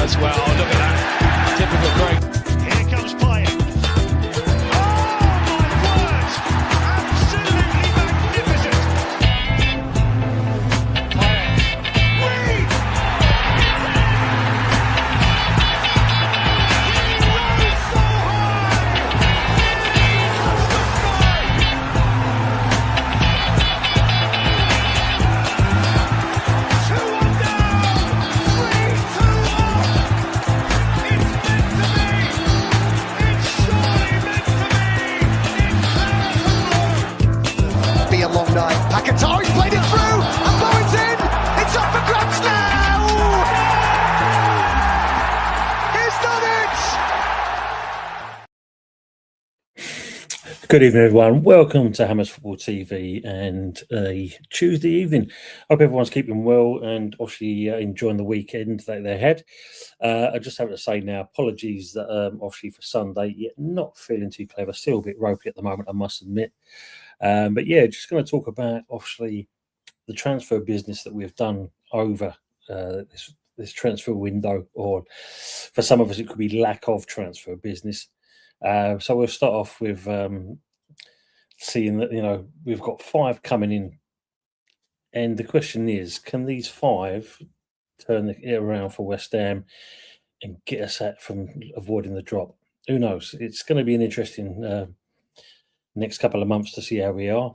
as well. Look at that. Typical Craig. Here comes play. Oh my word! Absolutely magnificent. Reed! He rose so high! Touched the sky! 2-1 down! 3-2 up! It's meant to be! It's surely meant to be! It's Be a long night. Paqueta, he's played it through, and Bowen's in. It's up for grabs now. He's done it. Good evening, everyone. Welcome to Hammers Football TV and a Tuesday evening. Hope everyone's keeping well and obviously enjoying the weekend that they had. I just have to say now, apologies that obviously for Sunday, yet not feeling too clever, still a bit ropey at the moment, I must admit. But yeah, just going to talk about obviously the transfer business that we've done over this transfer window, or for some of us, it could be lack of transfer business. So we'll start off with seeing that, we've got 5 coming in. And the question is, can these 5 turn it around for West Ham and get us out from avoiding the drop? Who knows? It's going to be an interesting next couple of months to see how we are.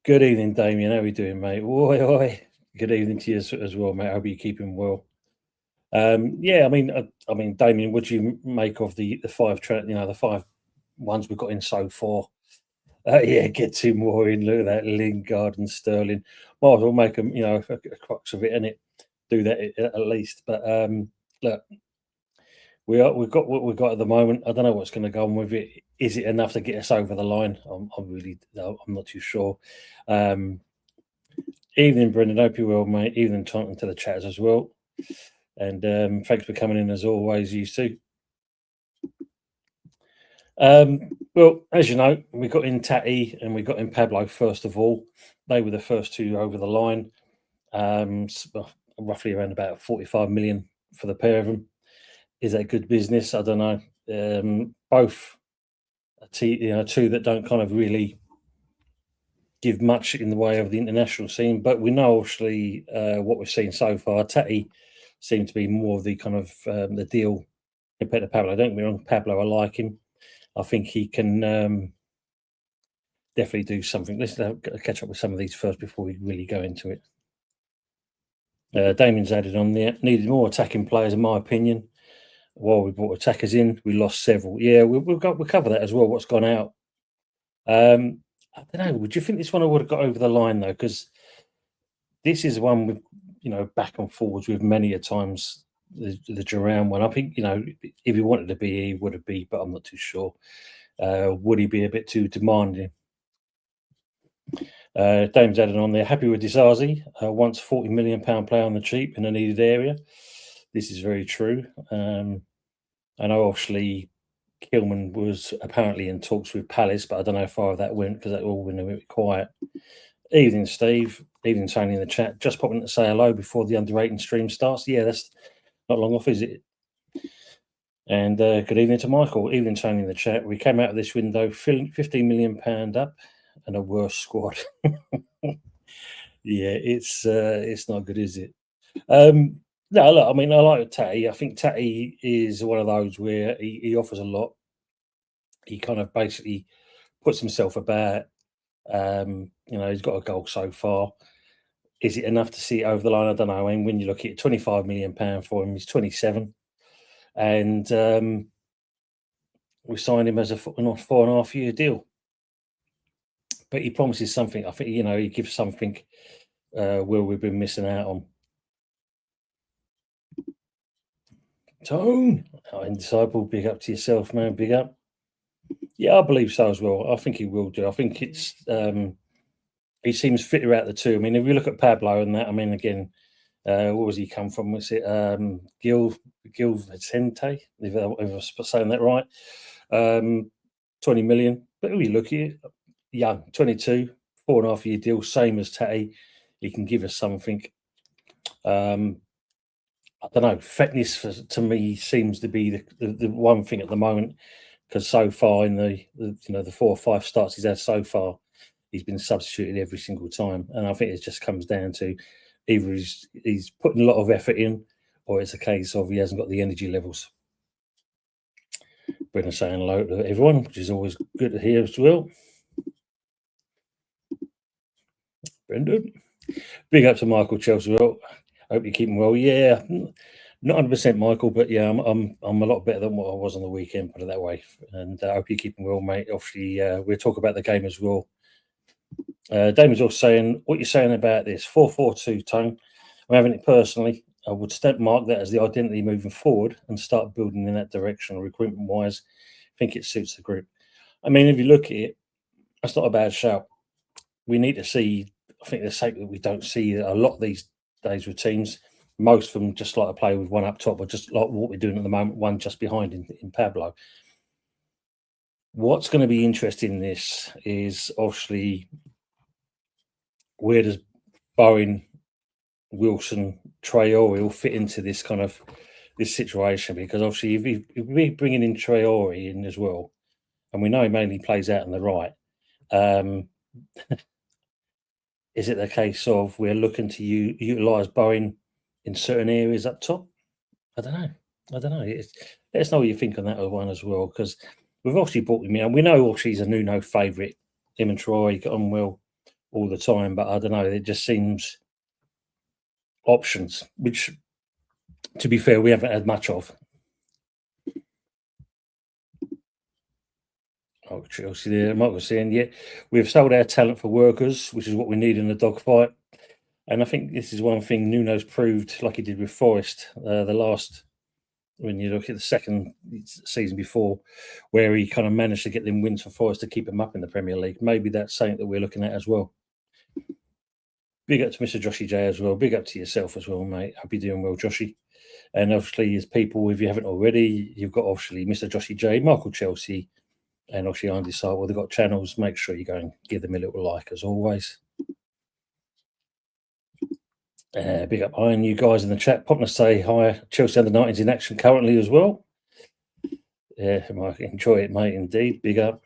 Good evening, Damien. How are you doing, mate? Oi, oi. Good evening to you as well, mate. I hope you're keeping well. Yeah, I mean, Damien, what do you make of the 5 the 5 ones we've got in so far? Yeah, get 2 more in. Look at that, Lingard and Sterling. Might as well make them, a crux of it, innit? Do that at least. But look, we've got what we've got at the moment. I don't know what's going to go on with it. Is it enough to get us over the line? I'm not too sure. Evening, Brendan. Hope you're well, mate. Evening, talking to the chatters as well. And thanks for coming in as always, you two. Well, as you know, we got in Tati and we got in Pablo first of all. They were the first 2 over the line. Roughly around about 45 million for the pair of them. Is that good business? I don't know. Both 2 that don't kind of really give much in the way of the international scene, but we know obviously what we've seen so far. Tati seemed to be more of the kind of the deal compared to Pablo. Don't get me wrong, Pablo, I like him. I think he can definitely do something. Let's catch up with some of these first before we really go into it. Damien's added on there. Needed more attacking players, in my opinion. While we brought attackers in, we lost several. Yeah, we'll cover that as well, what's gone out. I don't know. Would you think this one would have got over the line, though? Because this is one with, back and forwards with many a times the Duran one. I think, if he wanted to be, he would have been, but I'm not too sure. Would he be a bit too demanding? Dame's added on there. Happy with Disazi. Once £40 million player on the cheap in a needed area. This is very true. I know obviously Kilman was apparently in talks with Palace, but I don't know how far that went because that all went a bit quiet. Evening, Steve. Evening, Tony in the chat. Just popping to say hello before the under-18 stream starts. Yeah, that's not long off, is it? And good evening to Michael. Evening, Tony in the chat. We came out of this window £15 million up and a worse squad. Yeah, it's not good, is it? No, look, I mean, I like Tati. I think Tati is one of those where he offers a lot. He kind of basically puts himself about. He's got a goal so far. Is it enough to see it over the line? I don't know. I mean, when you look at it, £25 million for him, he's 27. And we signed him as a 4.5-year deal. But he promises something. I think, he gives something where we've been missing out on. Tone, Indisciple, big up to yourself, man. Big up. Yeah, I believe so as well. I think he will do. I think it's he seems fitter out the 2. I mean, if you look at Pablo and that, I mean, again, where was he come from? Was it Gil Vicente? If I was saying that right, 20 million. But if you look at it, young, 22, 4.5-year deal, same as Tati. He can give us something. I don't know. Fitness to me seems to be the one thing at the moment, because so far in the 4 or 5 starts he's had so far, he's been substituted every single time, and I think it just comes down to either he's putting a lot of effort in, or it's a case of he hasn't got the energy levels. Brendan saying hello to everyone, which is always good to hear as well. Brendan, big up to Michael Chelsea. Well, I hope you're keeping well. Yeah, not 100%, Michael, but yeah, I'm a lot better than what I was on the weekend, put it that way. And I hope you're keeping well, mate. Obviously, we'll talk about the game as well. Damon's also saying, what you're saying about this 4-4-2 tone, I'm having it personally. I would stamp mark that as the identity moving forward and start building in that direction, recruitment wise. I think it suits the group. I mean, if you look at it, that's not a bad shout. We need to see, I think the sake that we don't see a lot these days with teams, most of them just like to play with one up top, or just like what we're doing at the moment, one just behind in Pablo. What's going to be interesting in this is obviously where does Bowen, Wilson, Traore all fit into this kind of this situation, because obviously if we bringing in Traore in as well, and we know he mainly plays out on the right, is it the case of we're looking to utilise Bowen in certain areas up top? I don't know. Let us know what you think on that one as well, because we've obviously brought him in, and we know obviously he's a Nuno favourite. Him and Traore get on well all the time, but I don't know. It just seems options, which, to be fair, we haven't had much of. Oh, Chelsea there. Michael saying, yeah, we've sold our talent for workers, which is what we need in a dogfight. And I think this is one thing Nuno's proved, like he did with Forest, when you look at the second season before, where he kind of managed to get them wins for Forest to keep him up in the Premier League. Maybe that's something that we're looking at as well. Big up to Mr. Joshy J as well. Big up to yourself as well, mate. Hope you're doing well, Joshy. And obviously, as people, if you haven't already, you've got obviously Mr. Joshy J, Michael Chelsea, and obviously Andy Sart. They've got channels. Make sure you go and give them a little like, as always. Big up Iron, you guys in the chat. Popping to say hi. Chelsea under 19s in action currently as well. Yeah, Mike, enjoy it, mate. Indeed, big up.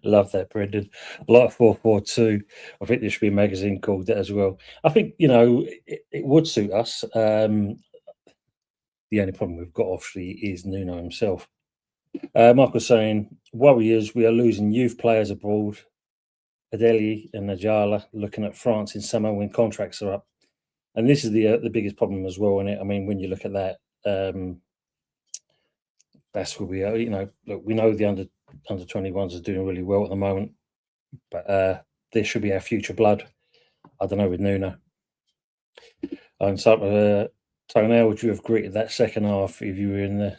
Love that, Brendan. Like 442. I think there should be a magazine called that as well. I think, it would suit us. The only problem we've got, obviously, is Nuno himself. Michael's saying, Warriors, we are losing youth players abroad. Adeli and Najala looking at France in summer when contracts are up. And this is the biggest problem as well, isn't it? I mean, when you look at that, that's where we are. Look, we know the under 21s are doing really well at the moment, but this should be our future blood. I don't know with Nuno. And so, Tony, how would you have greeted that second half if you were in there?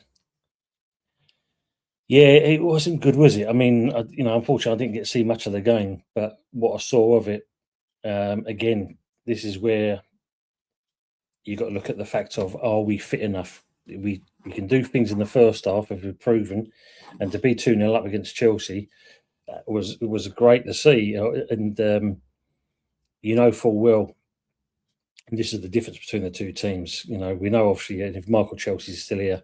Yeah, it wasn't good, was it? I mean, unfortunately, I didn't get to see much of the game, but what I saw of it, again, this is where you got to look at the fact of, are we fit enough? We can do things in the first half, as we've proven, and to be 2-0 up against Chelsea, it was great to see. And full well, and this is the difference between the two teams. We know obviously if Michael Chelsea's still here,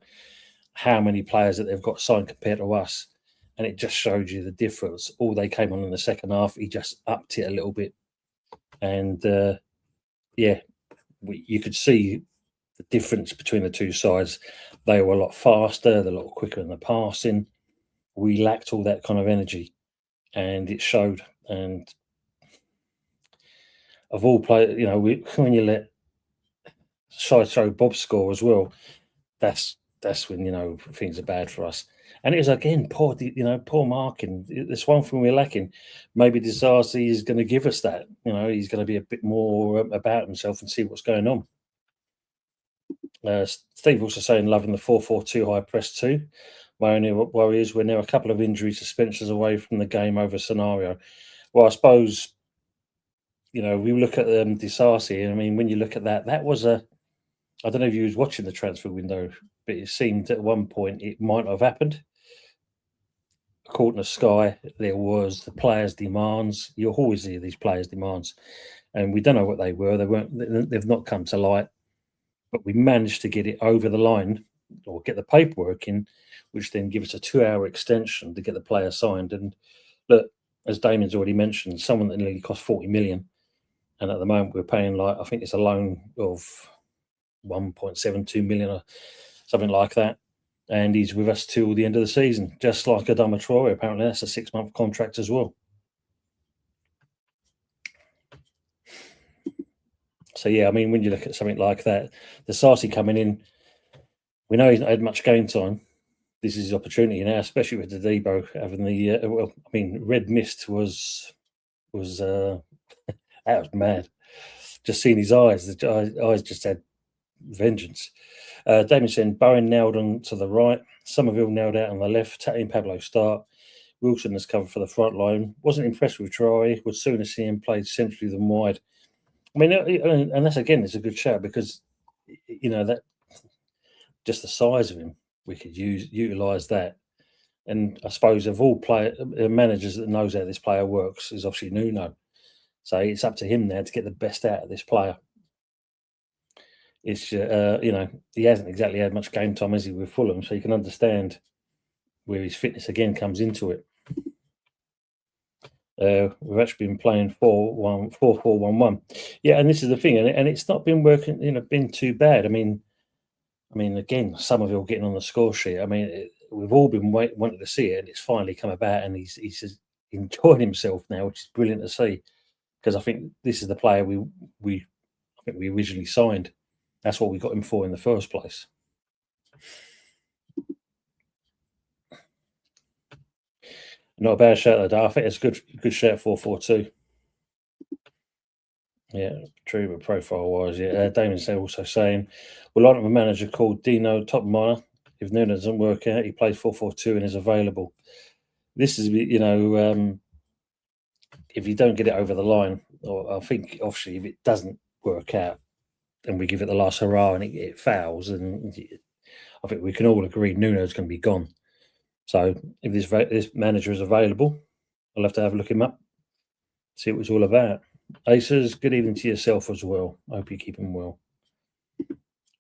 how many players that they've got signed compared to us, and it just showed you the difference. All they came on in the second half, he just upped it a little bit, and you could see the difference between the two sides. They were a lot faster, they're a lot quicker in the passing. We lacked all that kind of energy, and it showed. And of all players, when you let Sideshow Bob score as well, that's when things are bad for us. And it was again poor marking. It's one thing we're lacking. Maybe Disasi is going to give us that. He's going to be a bit more about himself and see what's going on. Steve also saying loving the 4-4-2 high press too. My only worry is we're now a couple of injury suspensions away from the game over scenario. Well, I suppose we look at Disasi. I mean, when you look at that was I don't know if you was watching the transfer window, but it seemed at one point it might have happened. caught in the sky. There was the players' demands. You'll always hear these players' demands, and we don't know what they were. They've not come to light, but we managed to get it over the line or get the paperwork in, which then gives us a 2-hour extension to get the player signed. And look, as Damien's already mentioned, someone that nearly cost 40 million, and at the moment we're paying I think it's a loan of 1.72 million or something like that. And he's with us till the end of the season, just like Adama Traore. Apparently, that's a 6-month contract as well. So, yeah, I mean, when you look at something like that, the Sarsi coming in, we know he's not had much game time. This is his opportunity now, especially with the Debo having the red mist was that was mad. Just seeing his eyes, the eyes just had vengeance. Damien saying Bowen nailed on to the right, Somerville nailed out on the left, Tatty and Pablo start. Wilson has covered for the front line. Wasn't impressed with Traore. Would sooner see him played centrally than wide. I mean, and that's again, it's a good shout because that just the size of him, we could utilise that. And I suppose of all managers that knows how this player works is obviously Nuno. So it's up to him now to get the best out of this player. It's he hasn't exactly had much game time, has he, with Fulham? So you can understand where his fitness again comes into it. We've actually been playing 4-4-1-1. Yeah, and this is the thing, and it's not been working. Been too bad. I mean, again, Somerville getting on the score sheet. I mean, we've all been wanting to see it, and it's finally come about, and he's enjoying himself now, which is brilliant to see. Because I think this is the player we originally signed. That's what we got him for in the first place. Not a bad shout though. I think it's a good shout 4-4-2. Yeah, true, but profile wise, yeah. Damien's also saying we're lining up a manager called Dino Topmire. If Nuno doesn't work out, he plays 4-4-2 and is available. This is if you don't get it over the line, or I think obviously if it doesn't work out and we give it the last hurrah and it fouls, and I think we can all agree Nuno's going to be gone. So if this manager is available, I'll have to have a look him up, see what it's all about. Aces, good evening to yourself as well. I hope you keep him well.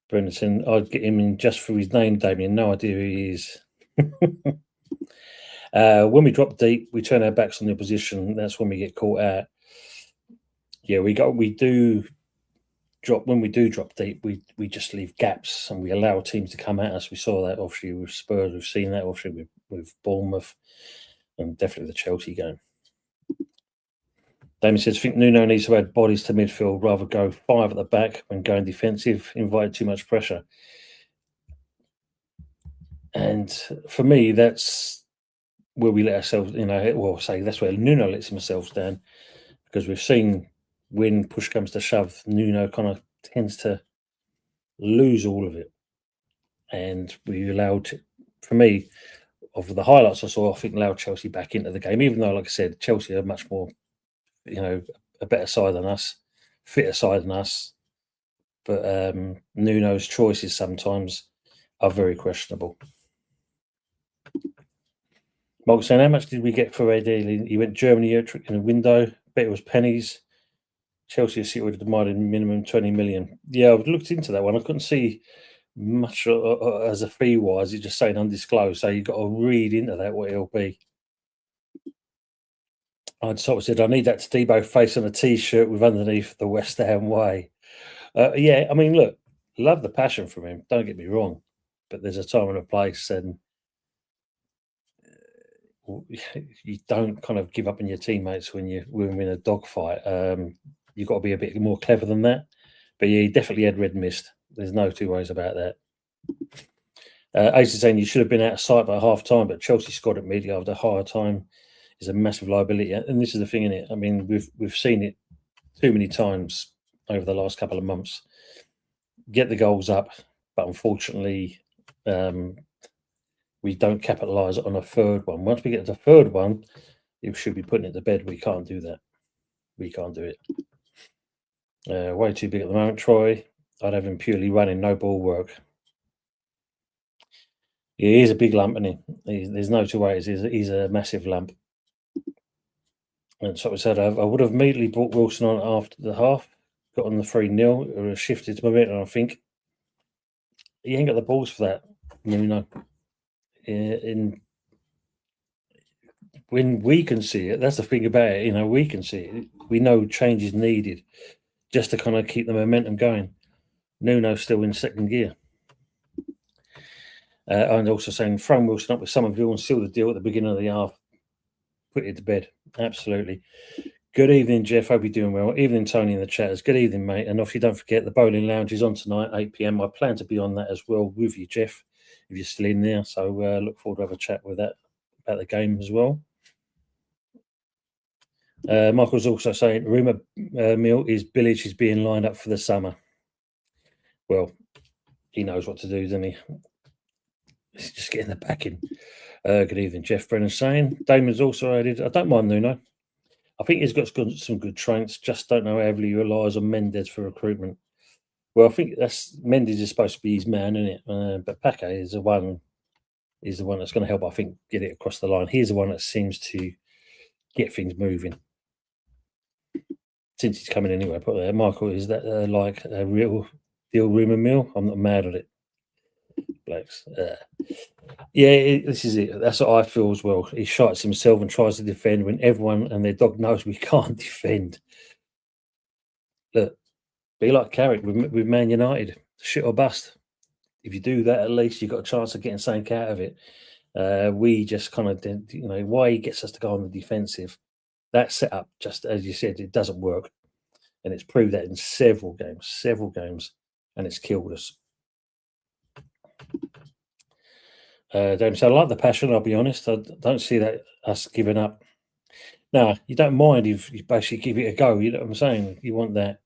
Brendan, I'd get him in just for his name, Damien. No idea who he is. When we drop deep, we turn our backs on the opposition. That's when we get caught out. Yeah, when we do drop deep, we just leave gaps and we allow teams to come at us. We saw that obviously with Spurs. We've seen that obviously with Bournemouth, and definitely the Chelsea game. Damien says, I think Nuno needs to add bodies to midfield, rather go 5 at the back when going defensive, invite too much pressure. And for me, that's where we let ourselves, that's where Nuno lets himself down, because we've seen when push comes to shove, Nuno kind of tends to lose all of it. And we allowed, for me, of the highlights I saw, I think allowed Chelsea back into the game, even though, like I said, Chelsea are much more, a better side than us, fitter side than us. But Nuno's choices sometimes are very questionable. Mark saying, how much did we get for Ed? He went Germany in a window. Bet it was pennies. Chelsea City would have demanded minimum 20 million. Yeah, I've looked into that one. I couldn't see much as a fee wise. It's just saying undisclosed. So you've got to read into that what it'll be. I'd sort of said, I need that Debo face on a T-shirt with underneath the West Ham way. Yeah, I mean, look, love the passion from him. Don't get me wrong, but there's a time and a place, and you don't kind of give up on your teammates when we're in a dogfight. You've got to be a bit more clever than that. But yeah, he definitely had red mist. There's no two ways about that. Ace is saying you should have been out of sight by half time, but Chelsea scored immediately after higher time. Is a massive liability, and this is the thing in it. I mean, we've seen it too many times over the last couple of months. Get the goals up, but unfortunately, we don't capitalise on a third one. Once we get to the third one, you should be putting it to bed. We can't do that. We can't do it. Way too big at the moment, Troy. I'd have him purely running, no ball work. He is a big lump, isn't he? There's no two ways. He's a massive lump. And so I said, I would have immediately brought Wilson on after the half, got on the 3-0, it would have shifted to momentum, I think. He ain't got the balls for that, Nuno. When we can see it, that's the thing about it, we can see it. We know change is needed just to kind of keep the momentum going. Nuno's still in second gear. And also saying, throw Wilson up with Somerville and seal the deal at the beginning of the half. Put it to bed. Absolutely. Good evening, Jeff. Hope you're doing well. Evening, Tony in the chatters. Good evening, mate. And obviously, don't forget the bowling lounge is on tonight, 8 p.m. I plan to be on that as well with you, Jeff, if you're still in there. So look forward to have a chat with that about the game as well. Michael's also saying, rumour mill is Billich is being lined up for the summer. Well, he knows what to do, doesn't he? He's just getting the backing. Good evening, Jeff Brennan saying. Damon's also added, I don't mind Nuno. I think he's got some good strengths, just don't know how heavily he relies on Mendes for recruitment. Well, I think Mendes is supposed to be his man, isn't it? But Paqueta is the one that's going to help, I think, get it across the line. He's the one that seems to get things moving. Since he's coming anyway, put there. Michael, is that like a real deal rumour mill? I'm not mad at it. Blacks. This is it. That's what I feel as well. He shouts himself and tries to defend when everyone and their dog knows we can't defend. Look, be like Carrick with Man United. Shit or bust. If you do that, at least you've got a chance of getting something out of it. We just kind of, why he gets us to go on the defensive. That setup, just as you said, it doesn't work. And it's proved that in several games, and it's killed us. James, I like the passion, I'll be honest. I don't see that us giving up. No, you don't mind if you basically give it a go. You know what I'm saying? You want that.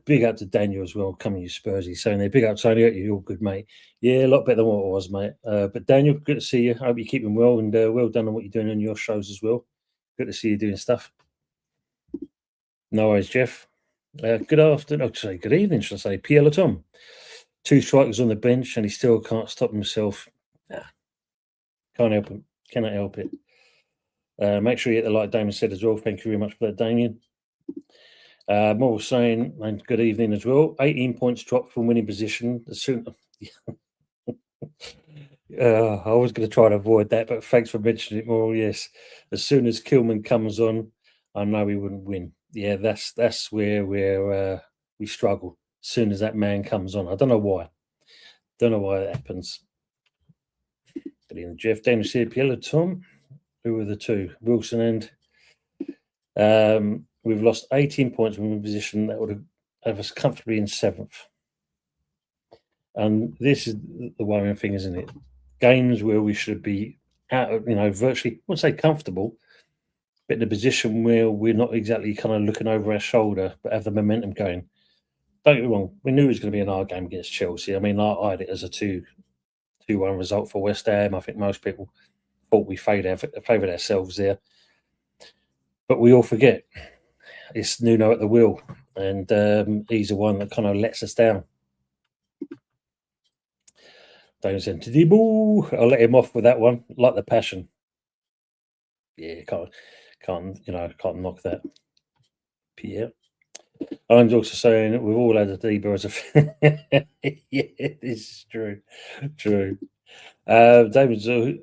Big up to Daniel as well, coming you Spursy, saying there. Big up, Tony. You're all good, mate. Yeah, a lot better than what it was, mate. But Daniel, good to see you. I hope you're keeping well, and well done on what you're doing on your shows as well. Good to see you doing stuff. No worries, Jeff. Good afternoon. Sorry, good evening, should I say. Pierre Tom. 2 strikers on the bench, and he still can't stop himself. Can't help him. Cannot help it. Make sure you hit the like Damon said as well. Thank you very much for that, Damien. More saying, and good evening as well. 18 points dropped from winning position. I was going to try to avoid that, but thanks for mentioning it more. Yes, as soon as Kilman comes on, I know he wouldn't win. Yeah, that's where we struggle. As soon as that man comes on, I don't know why. Don't know why that happens. Jeff Daniel said, Piella Tom. Who were the two? Wilson and we've lost 18 points from a position that would have us comfortably in 7th. And this is the worrying thing, isn't it? Games where we should be out, virtually, I wouldn't say comfortable, but in a position where we're not exactly kind of looking over our shoulder, but have the momentum going. Don't get me wrong, we knew it was going to be an hard game against Chelsea. I mean, I had it as a 2-1 result for West Ham. I think most people thought we favoured ourselves there. But we all forget it's Nuno at the wheel, and he's the one that kind of lets us down. Don't send to the ball. I'll let him off with that one. Like the passion. Yeah, can't knock that. Yeah. I'm also saying that we've all had a Debo as a yeah, this is true. True. David,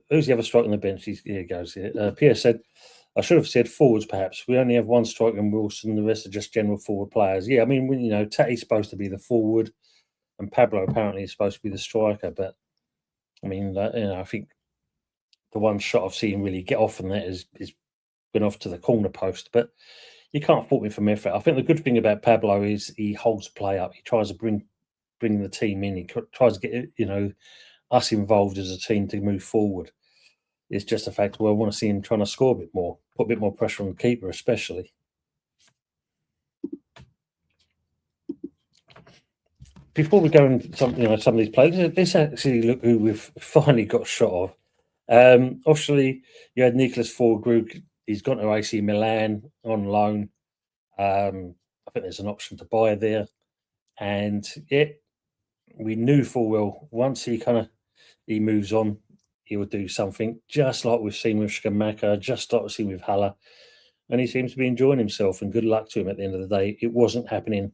who's the other striker on the bench? Here goes. Pierre said, I should have said forwards, perhaps. We only have one striker in Wilson. The rest are just general forward players. Yeah, I mean, Tatty's supposed to be the forward, and Pablo apparently is supposed to be the striker. But I mean, I think the one shot I've seen really get off on that is been off to the corner post. But you can't fault him from effort. I think the good thing about Pablo is he holds play up. He tries to bring the team in. He tries to get us involved as a team to move forward. It's just a fact. Well, I want to see him trying to score a bit more, put a bit more pressure on the keeper, especially. Before we go into some of these players, let's actually look who we've finally got shot of. Obviously, you had Nicholas Fulkrug. He's gone to AC Milan on loan. I think there's an option to buy there. And we knew full well once he kind of he moves on, he will do something, just like we've seen with Skamaka, just like we've seen with Haller. And he seems to be enjoying himself, and good luck to him at the end of the day. It wasn't happening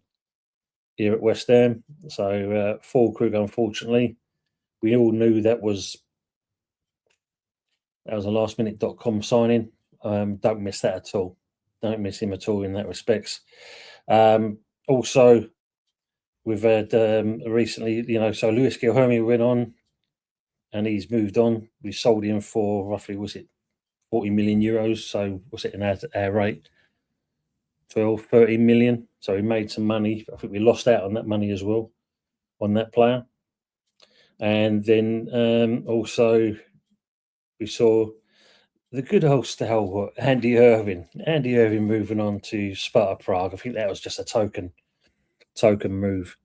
here at West Ham. So, Fulkrug, unfortunately, we all knew that was a last-minute.com signing. Don't miss that at all. Don't miss him at all in that respects. Also, we've had recently, so Lewis Gilherme went on and he's moved on. We sold him for roughly, was it 40 million euros? So, what's it in our rate? 12, 13 million. So, he made some money. I think we lost out on that money as well on that player. And then also, we saw the good old stalwart, Andy Irving. Andy Irving moving on to Sparta Prague. I think that was just a token move.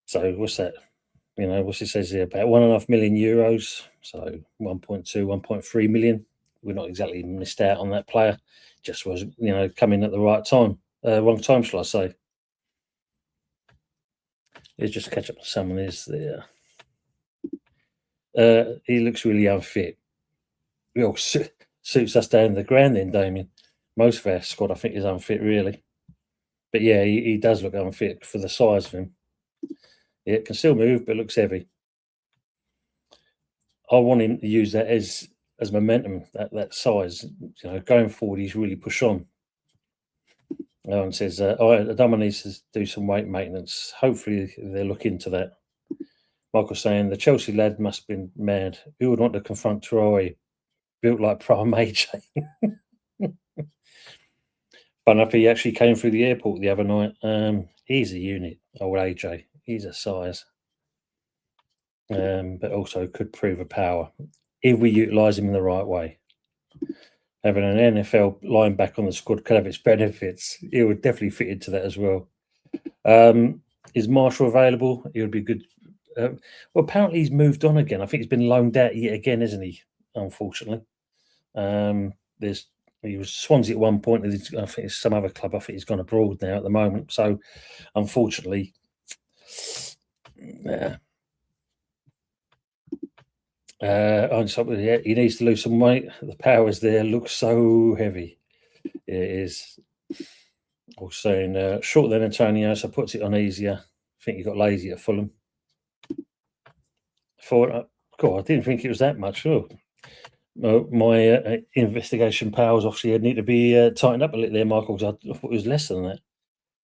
So what's that? What's it says here? About 1.5 million euros. So 1.2, 1.3 million. We're not exactly missed out on that player. Just was, coming at the right time. Wrong time, shall I say. Let's just catch up to some of this there. He looks really unfit. Well, suits us down to the ground then, Damien. Most of our squad, I think, is unfit, really. But yeah, he does look unfit for the size of him. Yeah, it can still move, but looks heavy. I want him to use that as momentum, that size. Going forward, he's really push on. And says, Adama needs to do some weight maintenance. Hopefully, they'll look into that. Michael saying, the Chelsea lad must have been mad. Who would want to confront Troy? Built like Prime AJ. Fun enough, he actually came through the airport the other night. He's a unit, old AJ. He's a size. But also could prove a power if we utilise him in the right way. Having an NFL linebacker on the squad could have its benefits. He would definitely fit into that as well. Is Marshall available? He would be good. Well, apparently he's moved on again. I think he's been loaned out yet again, isn't he? Unfortunately. He was Swansea at one point. I think it's some other club. I think he's gone abroad now at the moment. So, unfortunately, yeah. He needs to lose some weight. The powers there look so heavy. It is. Also saying shorter than Antonio, so puts it on easier. I think he got lazy at Fulham. God, I didn't think it was that much. Oh. My investigation powers obviously need to be tightened up a little there, Michael, because I thought it was less than that.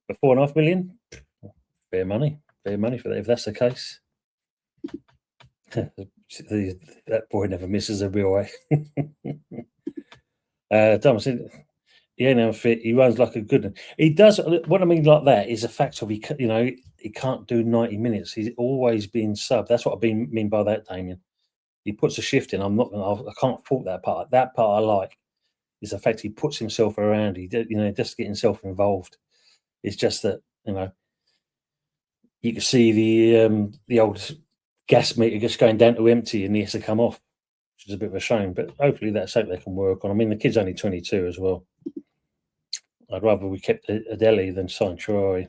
But 4.5 million? Fair money for that, if that's the case. That boy never misses a BOA. Thomas, he ain't unfit. He runs like a good one. He does. What I mean like that is a fact of he can't do 90 minutes. He's always been sub. That's what I mean by that, Damien. He puts a shift in. I can't fault that part. That part I like is the fact he puts himself around. He just get himself involved. It's just that you can see the old gas meter just going down to empty and he has to come off, which is a bit of a shame. But hopefully that's something they can work on. I mean, the kid's only 22 as well. I'd rather we kept Adeli than signed Troy.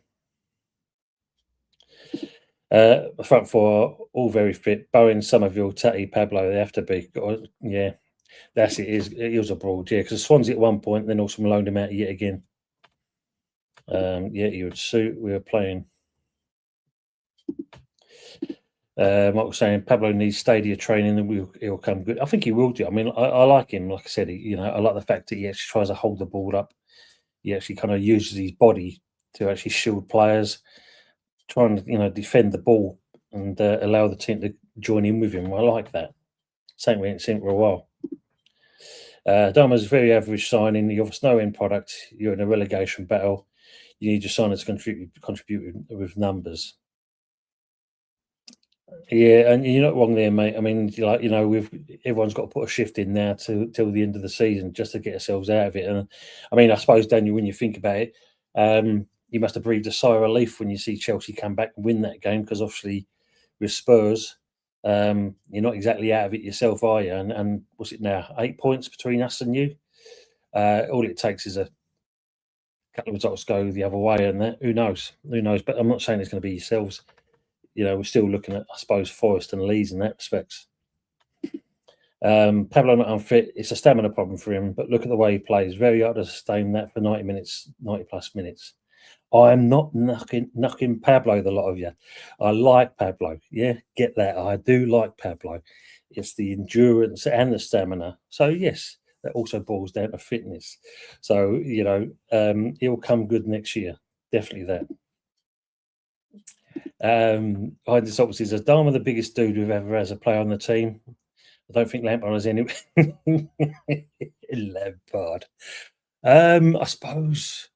The front four all very fit. Bowen, Somerville, Tati, Pablo. They have to be. Yeah, that's it. He was abroad. Yeah, because Swansea at one point, then also loaned him out yet again. Yeah, he would suit. We were playing. Mike was saying Pablo needs stadia training, and he'll come good. I think he will do. I mean, I like him. Like I said, I like the fact that he actually tries to hold the ball up. He actually kind of uses his body to actually shield players, trying to defend the ball and allow the team to join in with him. I like that. Same we ain't seen for a while. Dharma's a very average signing. You have no end product. You're in a relegation battle. You need your signers to contribute with numbers. Yeah, and you're not wrong there, mate. I mean, everyone's got to put a shift in now till the end of the season just to get ourselves out of it. And I mean, I suppose, Daniel, when you think about it, you must have breathed a sigh of relief when you see Chelsea come back and win that game, because obviously with Spurs, you're not exactly out of it yourself, are you? And what's it now? 8 points between us and you. All it takes is a couple of results go the other way, and that who knows? But I'm not saying it's going to be yourselves. we're still looking at, I suppose, Forest and Leeds in that respect. Pablo not unfit. It's a stamina problem for him, but look at the way he plays. Very hard to sustain that for 90 minutes, 90 plus minutes. I am not knocking Pablo, the lot of you. I like Pablo. Yeah, get that. I do like Pablo. It's the endurance and the stamina. So, yes, that also boils down to fitness. So, he'll come good next year. Definitely that. Behind this, obviously, is Adama the biggest dude we've ever as a player on the team? I don't think Lampard has any. Lampard. I suppose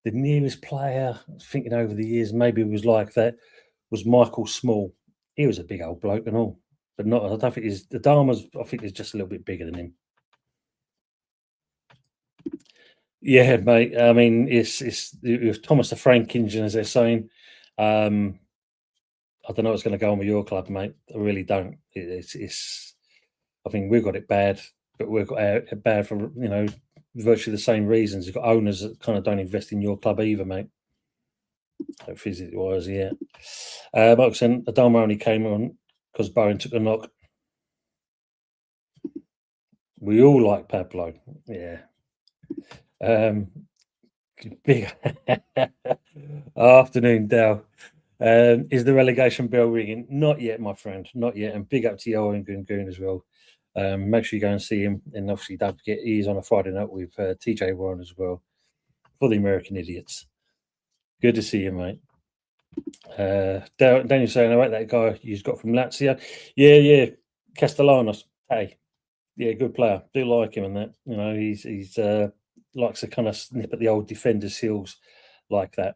the nearest player, thinking over the years, maybe was like that, was Michael Small. He was a big old bloke and all, but not. I don't think he's the Dharma's. I think he's just a little bit bigger than him. Yeah, mate. I mean, it's Thomas the Frank engine, as they're saying. I don't know what's going to go on with your club, mate. I really don't. It's. I think we've got it bad, but we've got it bad for virtually the same reasons. You've got owners that kind of don't invest in your club either, mate. Physically wise, yeah. Markson, Adama only came on because Bowen took a knock. We all like Pablo, yeah. Big afternoon, Dal. Is the relegation bell ringing? Not yet, my friend. Not yet. And big up to Owen Gungoon as well. Make sure you go and see him. And obviously, don't forget, he's on a Friday night with TJ Warren as well for the American Idiots. Good to see you, mate. Daniel saying, I like that guy you've got from Lazio. Yeah. Castellanos. Hey, yeah, good player. Do like him and that. He's likes to kind of snip at the old defender's heels like that.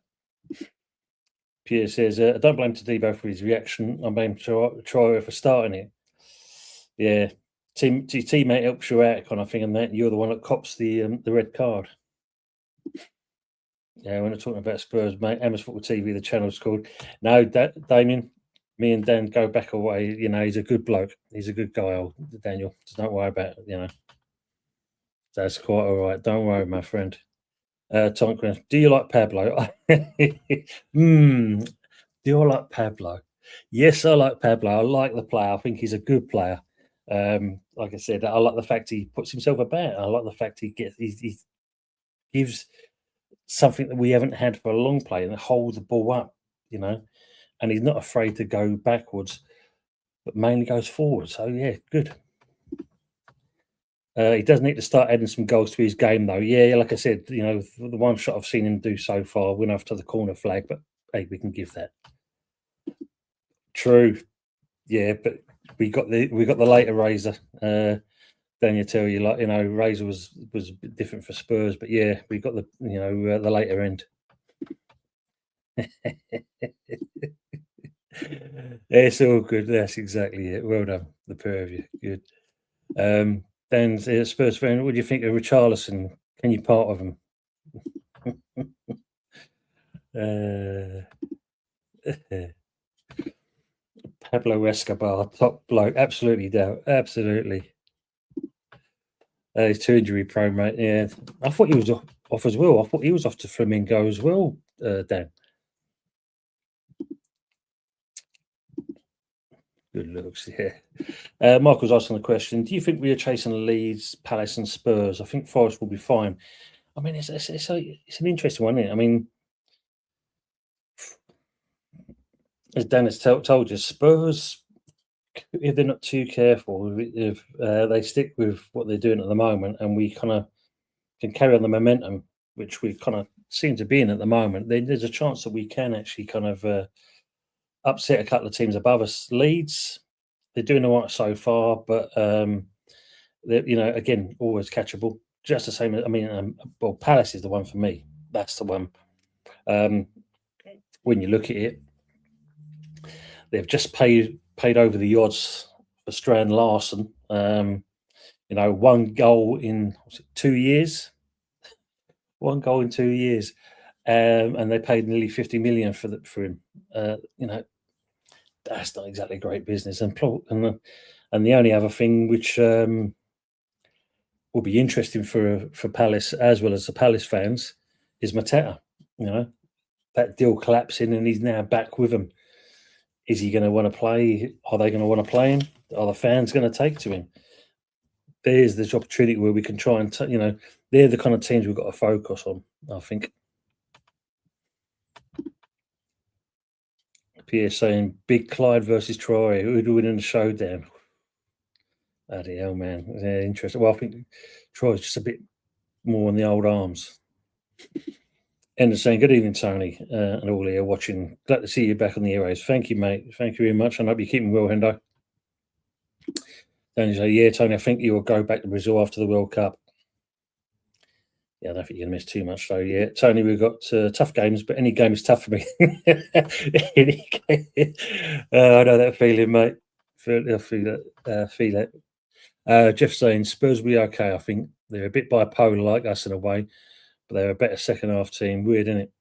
Pierre says, I don't blame Tadibo for his reaction. I blame Troy for starting it. Yeah. Teammate helps you out kind of thing, and that you're the one that cops the red card. Yeah, we're not talking about Spurs, mate. Amos Football TV, the channel's called. No, Damien, me and Dan go back away. He's a good bloke. He's a good guy, old Daniel. So don't worry about it, That's quite all right. Don't worry, my friend. Tom Quinn, do you like Pablo? Do I like Pablo? Yes, I like Pablo. I like the player. I think he's a good player. Like I said, I like the fact he puts himself about. I like the fact he gives something that we haven't had for a long play and hold the ball up, and he's not afraid to go backwards, but mainly goes forward. So yeah, good. He does need to start adding some goals to his game, though. Yeah, like I said, the one shot I've seen him do so far, went after the corner flag, but hey, we can give that. True. Yeah, but we got the later Razor. Daniel tell you, Razor was a bit different for Spurs, but yeah, we got the the later end. It's all good. That's exactly it. Well done, the pair of you. Good. Dan's Spurs fan. What do you think of Richarlison? Can you part of him? Pablo Escobar, top bloke. Absolutely, doubt. Absolutely. He's too injury prone, mate. Yeah, I thought he was off as well. I thought he was off to Flamingo as well, Dan. Good looks, yeah. Michael's asking the question: do you think we are chasing Leeds, Palace, and Spurs? I think Forest will be fine. I mean, it's an interesting one, isn't it? I mean, as Dan has told you, Spurs, if they're not too careful, if they stick with what they're doing at the moment, and we kind of can carry on the momentum, which we kind of seem to be in at the moment, then there's a chance that we can actually kind of upset a couple of teams above us. Leeds, they're doing all right so far, but they're, again, always catchable. Just the same. Well, Palace is the one for me. That's the one. When you look at it, they've just paid over the odds for Strand Larson. One goal in 2 years. One goal in 2 years, and they paid nearly 50 million for him. That's not exactly great business. And the only other thing which will be interesting for Palace as well as the Palace fans is Mateta. That deal collapsing, and he's now back with them. Is he going to want to play? Are they going to want to play him? Are the fans going to take to him? There's this opportunity where we can try and, they're the kind of teams we've got to focus on, I think. Pierre saying, Big Clyde versus Troy. Who'd win in the showdown? Bloody hell, man. Yeah, interesting. Well, I think Troy's just a bit more on the old arms. And saying, good evening, Tony, and all here watching. Glad to see you back on the airwaves. Thank you, mate. Thank you very much. And I hope you're keeping well, Hendo. Tony say, yeah, Tony, I think you will go back to Brazil after the World Cup. Yeah, I don't think you're going to miss too much, though. Yeah, Tony, we've got tough games, but any game is tough for me. Any game. I know that feeling, mate. I feel it. Jeff saying, Spurs will be okay, I think. They're a bit bipolar like us in a way, but they're a better second-half team. Weird, isn't it?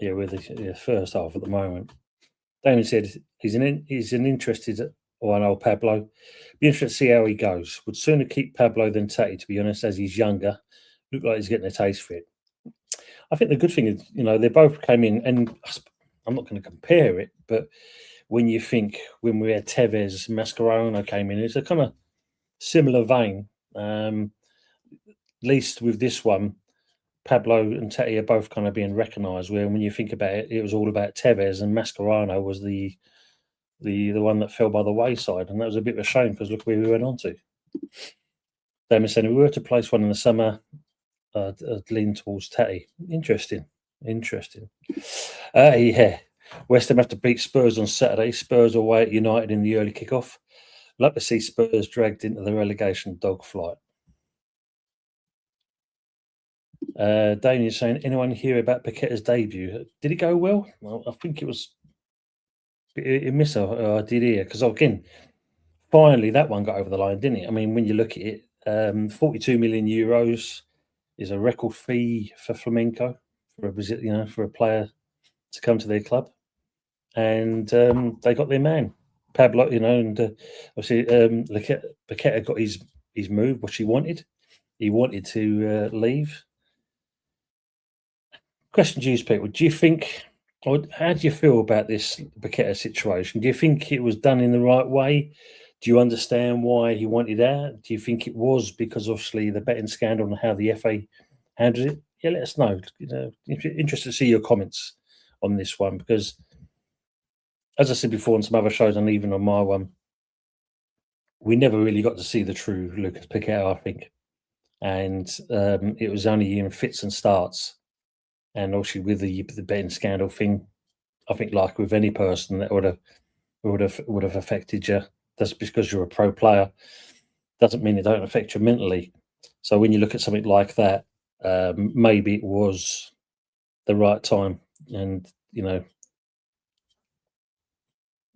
Yeah, we're the first half at the moment. Damien said he's an interested one, old Pablo. Be interested to see how he goes. Would sooner keep Pablo than Tati, to be honest, as he's younger. Look like he's getting a taste for it. I think the good thing is, they both came in, and I'm not going to compare it, but when you think when we had Tevez, Mascherano came in, it's a kind of similar vein. At least with this one, Pablo and Tati are both kind of being recognised. Where when you think about it, it was all about Tevez, and Mascherano was the one that fell by the wayside, and that was a bit of a shame because look where we went on to. Damon saying we were to place one in the summer. I'd lean towards Tati. Interesting. Yeah. West Ham have to beat Spurs on Saturday. Spurs away at United in the early kickoff. Like to see Spurs dragged into the relegation dogfight. Damien saying, anyone hear about Paqueta's debut? Did it go well? Well, I think it was a miss. I did hear because again, finally that one got over the line, didn't it? I mean, when you look at it, 42 million euros is a record fee for Flamenco for a Brazil, for a player to come to their club, and they got their man Pablo, and obviously Paqueta got his move, what he wanted. He wanted to leave. Question to you, people: do you think, or how do you feel about this Paqueta situation? Do you think it was done in the right way? Do you understand why he wanted out? Do you think it was because obviously the betting scandal and how the FA handled it? Yeah, let us know. If you're interested to see your comments on this one, because as I said before on some other shows and even on my one, we never really got to see the true Lucas Paqueta, I think, and it was only in fits and starts. And obviously with the betting scandal thing, I think like with any person that would have affected you. That's because you're a pro player. Doesn't mean it don't affect you mentally. So when you look at something like that, maybe it was the right time. And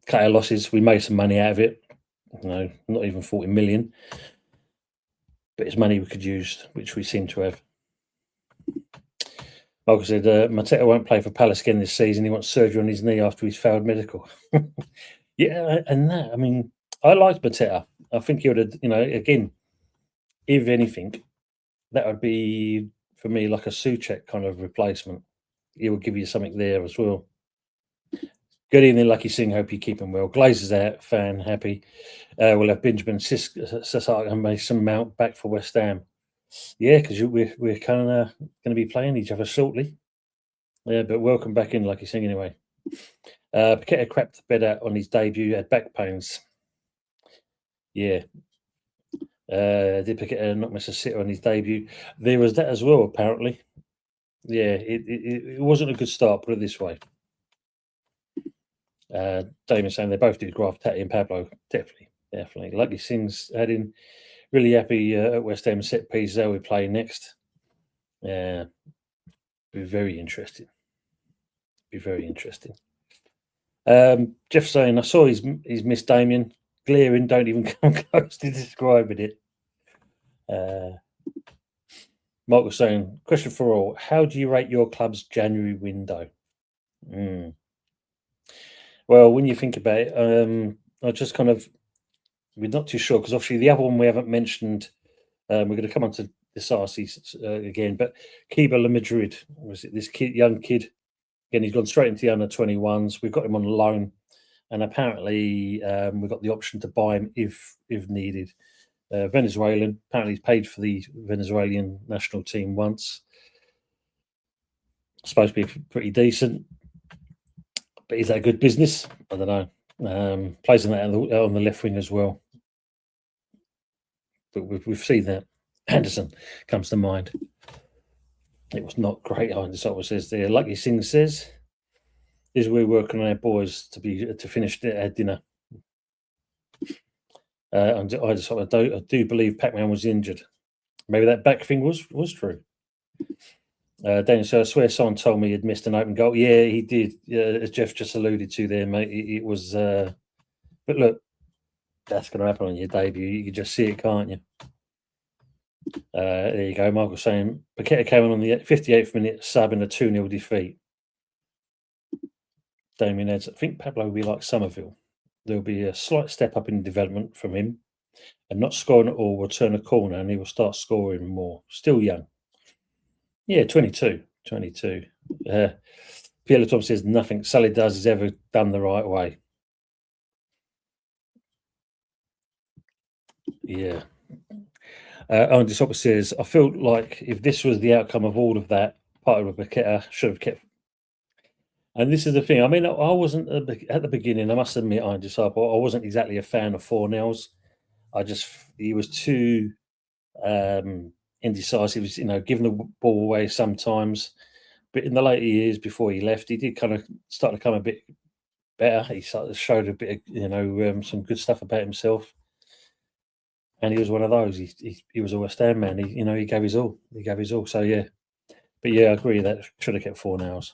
cut our losses. We made some money out of it. Not even 40 million, but it's money we could use, which we seem to have. Like I said, Mateta won't play for Palace again this season. He wants surgery on his knee after he's failed medical. Yeah, and that, I mean, I liked Mateta. I think he would have, again, if anything, that would be, for me, like a Souček kind of replacement. He will give you something there as well. Good evening, Lucky Singh. Hope you're keeping well. Glazers out, fan happy. We'll have Benjamin Sissart and Mason Mount back for West Ham. Yeah, because we're kind of going to be playing each other shortly. Yeah, but welcome back in, Lucky Singh, anyway. Paqueta crapped the bed out on his debut, had back pains. Yeah. Did Paqueta not miss a sitter on his debut? There was that as well, apparently. Yeah, it wasn't a good start, put it this way. Damon saying they both did Graf, Tati and Pablo. Definitely. Lucky Singh's heading. Really happy at West Ham set piece how we play next. Yeah, be very interesting. Jeff saying I saw he's missed Damien. Glaring, don't even come close to describing it. Mark was saying, question for all, how do you rate your club's January window? Well, when you think about it, I just kind of, we're not too sure, because obviously the other one we haven't mentioned, we're going to come on to this RC again, but Keeba Madrid, was it this young kid? Again, he's gone straight into the under-21s. We've got him on loan. and apparently we've got the option to buy him if needed. Venezuelan, apparently he's paid for the Venezuelan national team once. Supposed to be pretty decent, but is that good business? I don't know. Plays on that on the left wing as well, but we've seen that. Henderson comes to mind. It was not great. It says there. Lucky Singh says, "Is we're working on our boys to finish our dinner." And I do believe Pac-Man was injured. Maybe that back thing was true. Daniel, so I swear someone told me he'd missed an open goal. Yeah, he did. As Jeff just alluded to there, mate. It was. But look, that's going to happen on your debut. You can just see it, can't you? There you go. Michael saying Paqueta came on the 58th minute, sub in a 2-0 defeat. Damien adds, I think Pablo will be like Somerville. There'll be a slight step up in development from him, and not scoring at all will turn a corner and he will start scoring more. Still young. Yeah, 22. Pierre Tom says nothing Sully does is ever done the right way. Yeah. Andy Sopper says, I feel like if this was the outcome of all of that, part of Paqueta should have kept. And this is the thing. I mean, I wasn't at the beginning. I must admit, I wasn't exactly a fan of 4-0s. He was too indecisive. Giving the ball away sometimes. But in the later years before he left, he did kind of start to come a bit better. He showed a bit of some good stuff about himself. And he was one of those. He was a West Ham man. He gave his all. So yeah, but yeah, I agree that should have kept 4-0s.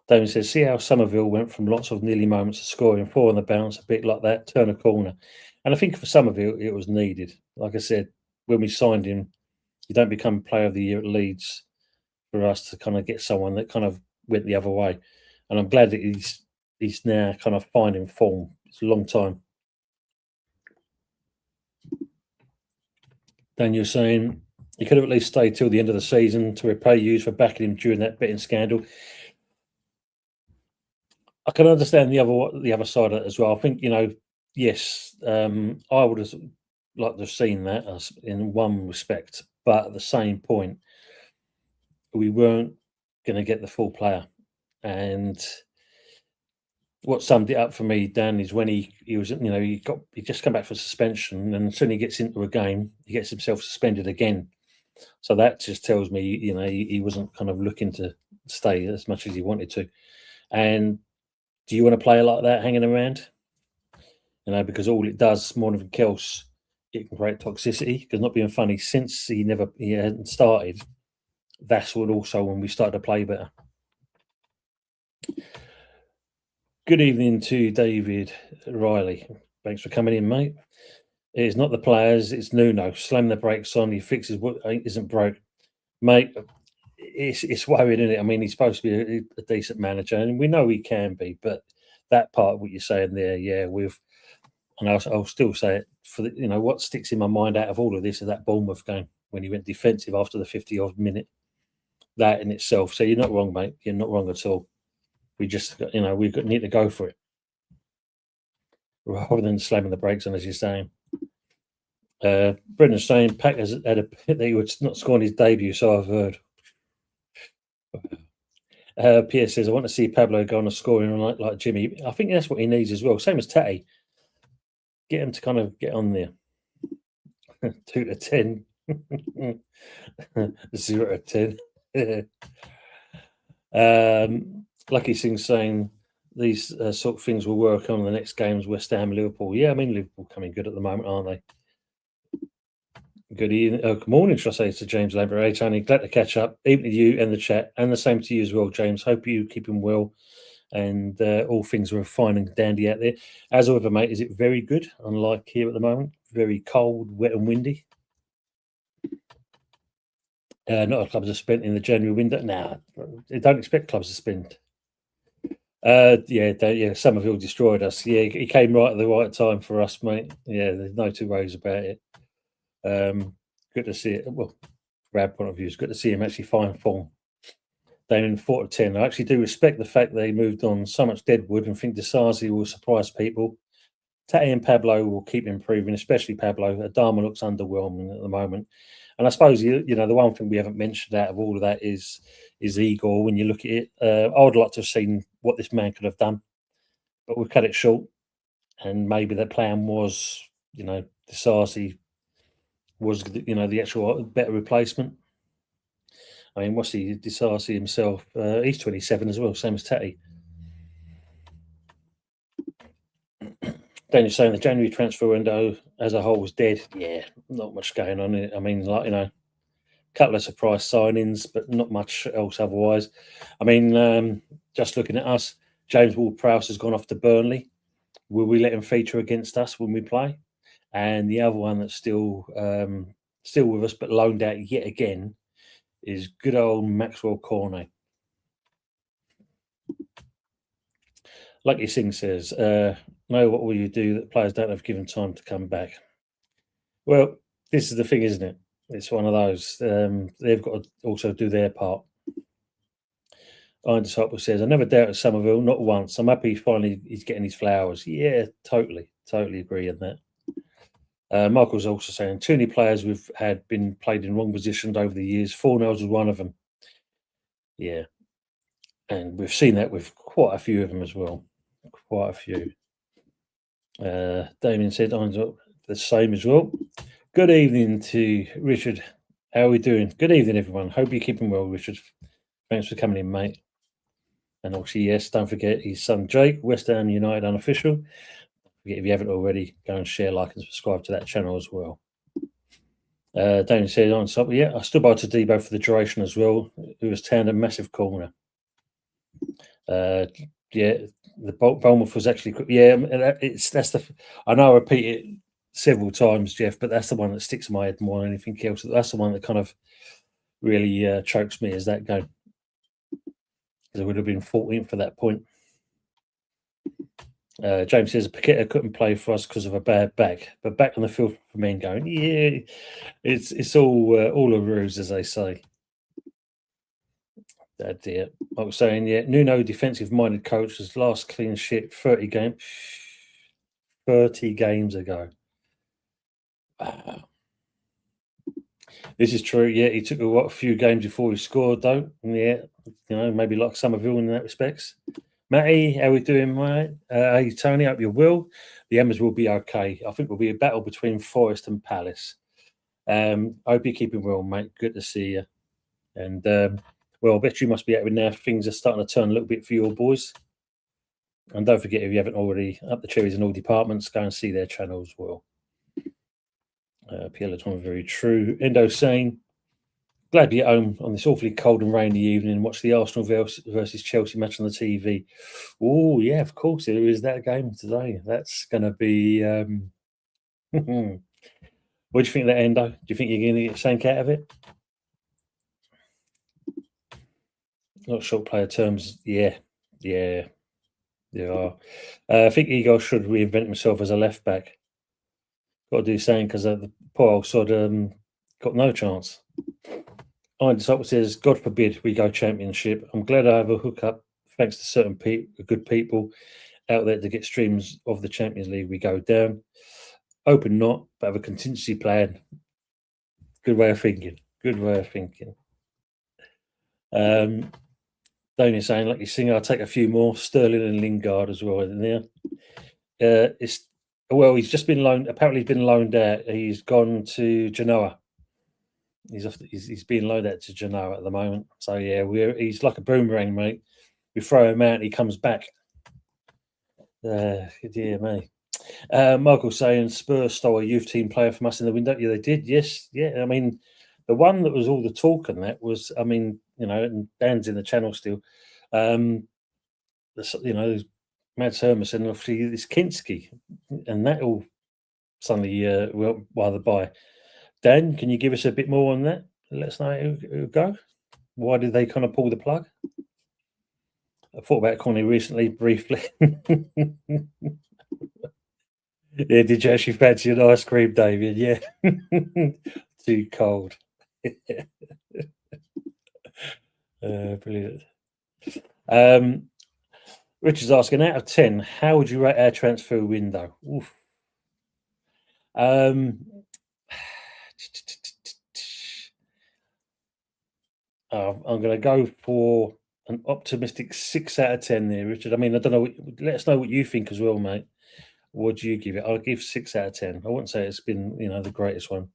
Damien says, see how Somerville went from lots of nearly moments to scoring 4 on the bounce, a bit like that, turn a corner. And I think for Somerville, it was needed. Like I said, when we signed him, you don't become Player of the Year at Leeds for us to kind of get someone that kind of went the other way. And I'm glad that he's now kind of finding form. It's a long time. Daniel saying he could have at least stayed till the end of the season to repay you for backing him during that betting scandal. I can understand the other side of it as well. I think yes, I would have liked to have seen that in one respect, but at the same point, we weren't going to get the full player. And what summed it up for me, Dan, is when he was he just come back for suspension, and as soon as he gets into a game, he gets himself suspended again. So that just tells me he wasn't kind of looking to stay as much as he wanted to. And do you want a player like that hanging around? Because all it does more than anything else, it can create toxicity. Because not being funny, since he hadn't started, that's when we started to play better. Good evening to David Riley. Thanks for coming in, mate. It's not the players, it's Nuno. Slam the brakes on, he fixes what isn't broke. Mate, it's worrying, isn't it? I mean, he's supposed to be a decent manager, and we know he can be, but that part of what you're saying there, yeah, and I'll still say it, for what sticks in my mind out of all of this is that Bournemouth game when he went defensive after the 50-odd minute. That in itself. So you're not wrong, mate. You're not wrong at all. We just, we need to go for it rather than slamming the brakes on, as you're saying. Brendan's saying Pack has had that he would not score on his debut, so I've heard. Pierre says, I want to see Pablo go on a scoring like Jimmy. I think that's what he needs as well. Same as Tatty. Get him to kind of get on there. 2 to 10. 0 to 10. Lucky Singh saying these sort of things will work on the next games, West Ham, Liverpool. Yeah, I mean, Liverpool coming good at the moment, aren't they? Good morning, should I say, to James Lambert. Hey, Tony, glad to catch up. Even to you and the chat, and the same to you as well, James. Hope you keep him well, and all things are fine and dandy out there. As ever, mate, is it very good? Unlike here at the moment, very cold, wet, and windy. Not a clubs are spent in the January window. Nah, I don't expect clubs to spend. Somerville destroyed us. Yeah, he came right at the right time for us, mate. Yeah, there's no two ways about it. Good to see it. Well, from our point of view, it's good to see him actually find form. Damien, 4 to 10. I actually do respect the fact they moved on so much deadwood and think Disasi will surprise people. Tati and Pablo will keep improving, especially Pablo. Adama looks underwhelming at the moment. And I suppose, the one thing we haven't mentioned out of all of that is Igor. When you look at it, I would like to have seen what this man could have done, but we've cut it short. And maybe the plan was, Disasi was, the actual better replacement. I mean, what's he, Disasi himself? He's 27 as well, same as Tati. Daniel's saying the January transfer window as a whole was dead. Yeah, not much going on. I mean, couple of surprise signings, but not much else otherwise. I mean, just looking at us, James Ward-Prowse has gone off to Burnley. Will we let him feature against us when we play? And the other one that's still with us but loaned out yet again is good old Maxwell Cornet. Lucky Singh says, no, what will you do that players don't have given time to come back? Well, this is the thing, isn't it? It's one of those. They've got to also do their part. Iron Disciple says, I never doubted Somerville, not once. I'm happy finally he's getting his flowers. Yeah, totally agree on that. Michael's also saying, too many players we've had been played in wrong positions over the years. Fornells was one of them. Yeah. And we've seen that with quite a few of them as well. Quite a few. Damien said, I'm the same as well. Good evening to Richard. How are we doing? Good evening, everyone. Hope you're keeping well, Richard. Thanks for coming in, mate. And obviously, yes, don't forget his son Jake, West Ham United unofficial. If you haven't already, go and share, like, and subscribe to that channel as well. Damien said on top, yeah, I stood by to Debo for the duration as well. It was turned a massive corner. Yeah, the Bournemouth was actually, yeah. I know I repeat it several times, Jeff, but that's the one that sticks in my head more than anything else. That's the one that kind of really chokes me, is that game. Because it would have been 14 for that point. James says Paqueta couldn't play for us because of a bad back, but back on the field for men going, yeah, it's all a ruse, as they say. Dear. I was saying, yeah, Nuno, defensive-minded coach, his last clean sheet 30 games ago. This is true. Yeah, he took a few games before he scored, though. Yeah, maybe like Somerville in that respects. Matty, how we doing, mate? Hey, Tony, hope you're well. The Embers will be okay. I think it'll be a battle between Forest and Palace. I hope you're keeping well, mate. Good to see you. And, well, I bet you must be happy now. Things are starting to turn a little bit for your boys. And don't forget, if you haven't already, up the cherries in all departments, go and see their channel as well. Pierre Laton, very true. Endo saying, glad to get home on this awfully cold and rainy evening and watch the Arsenal versus Chelsea match on the TV. Oh, yeah, of course, there is that game today. That's going to be... what do you think of that, Endo? Do you think you're going to get sank out of it? Not short player terms. Yeah. There are. I think Igor should reinvent himself as a left back. Got to do something because the poor old sod got no chance. Iron Disciple says, God forbid we go championship. I'm glad I have a hookup thanks to certain good people out there to get streams of the Champions League. We go down. Open not, but have a contingency plan. Good way of thinking. Damien saying, like you sing, I'll take a few more. Sterling and Lingard as well in there. He's just been loaned. Apparently, he's been loaned out. He's gone to Genoa. He's being loaned out to Genoa at the moment. So yeah, he's like a boomerang, mate. We throw him out, and he comes back. Dear me. Michael saying Spurs stole a youth team player from us in the window. Yeah, they did. Yes, yeah. I mean, the one that was all the talk on that was, I mean, and Dan's in the channel still. Mads Hermansen, obviously this Kinski, and that all suddenly went by the by. Dan, can you give us a bit more on that? Let us know who go. Why did they kind of pull the plug? I thought about Connie recently, briefly. Yeah, did you actually fancy an ice cream, David? Yeah. Too cold. Brilliant. Richard's asking, out of 10, how would you rate our transfer window? Oof. I'm going to go for an optimistic 6 out of 10 there, Richard. I mean, I don't know. Let us know what you think as well, mate. What do you give it? I'll give 6 out of 10. I wouldn't say it's been, the greatest one.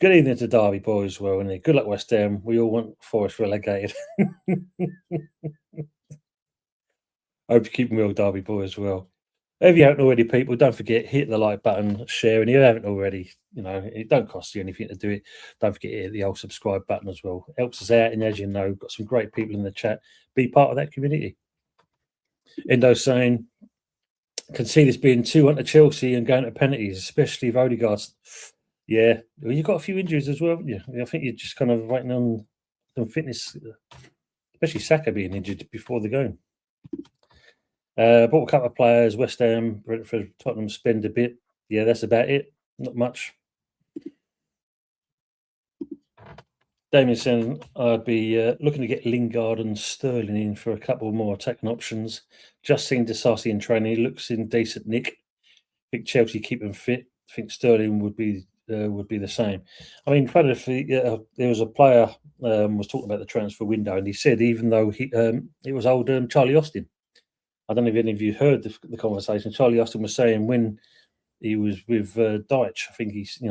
Good evening to Derby boys as well, and good luck West Ham. We all want Forest relegated. I hope you keep them well, Derby boys as well. If you haven't already, people, don't forget, hit the like button, share, and if you haven't already, it don't cost you anything to do it. Don't forget to hit the old subscribe button as well. It helps us out, and as you know, got some great people in the chat. Be part of that community. Endo saying, can see this being 2-1 to Chelsea and going to penalties, especially if Odegaard's. Yeah, well, you've got a few injuries as well, haven't you? I think you're just kind of waiting on some fitness, especially Saka being injured before the game. Bought a couple of players, West Ham, Brentford, Tottenham spend a bit. Yeah, that's about it. Not much. Damien saying I'd be looking to get Lingard and Sterling in for a couple more attacking options. Just seen Disasi in training. He looks in decent nick. I think Chelsea keep him fit. I think Sterling would be the same. I mean, funny if there was a player was talking about the transfer window, and he said even though it was old Charlie Austin. I don't know if any of you heard the conversation. Charlie Austin was saying when he was with Deitch, I think he's,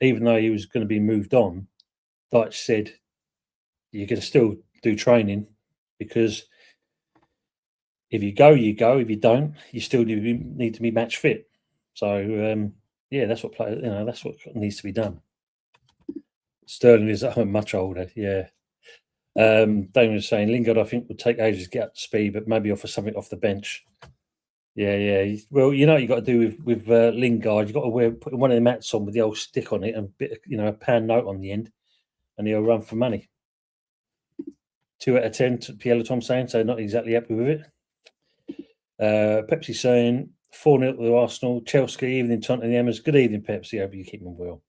even though he was going to be moved on, Deitch said, you can still do training because if you go, you go. If you don't, you still need to be match fit. So, that's what that's what needs to be done. Sterling is much older, yeah. Damon was saying Lingard, I think, would take ages to get up to speed, but maybe offer something off the bench. Yeah. Well, you know what you got to do with Lingard. You got to put one of the mats on with the old stick on it and a pound note on the end, and he'll run for money. 2 out of 10. Pielo Tom saying so, not exactly happy with it. Pepsi saying 4-0 to Arsenal. Chelsea evening Tottenham. Good evening, Pepsi. Hope you keep them well.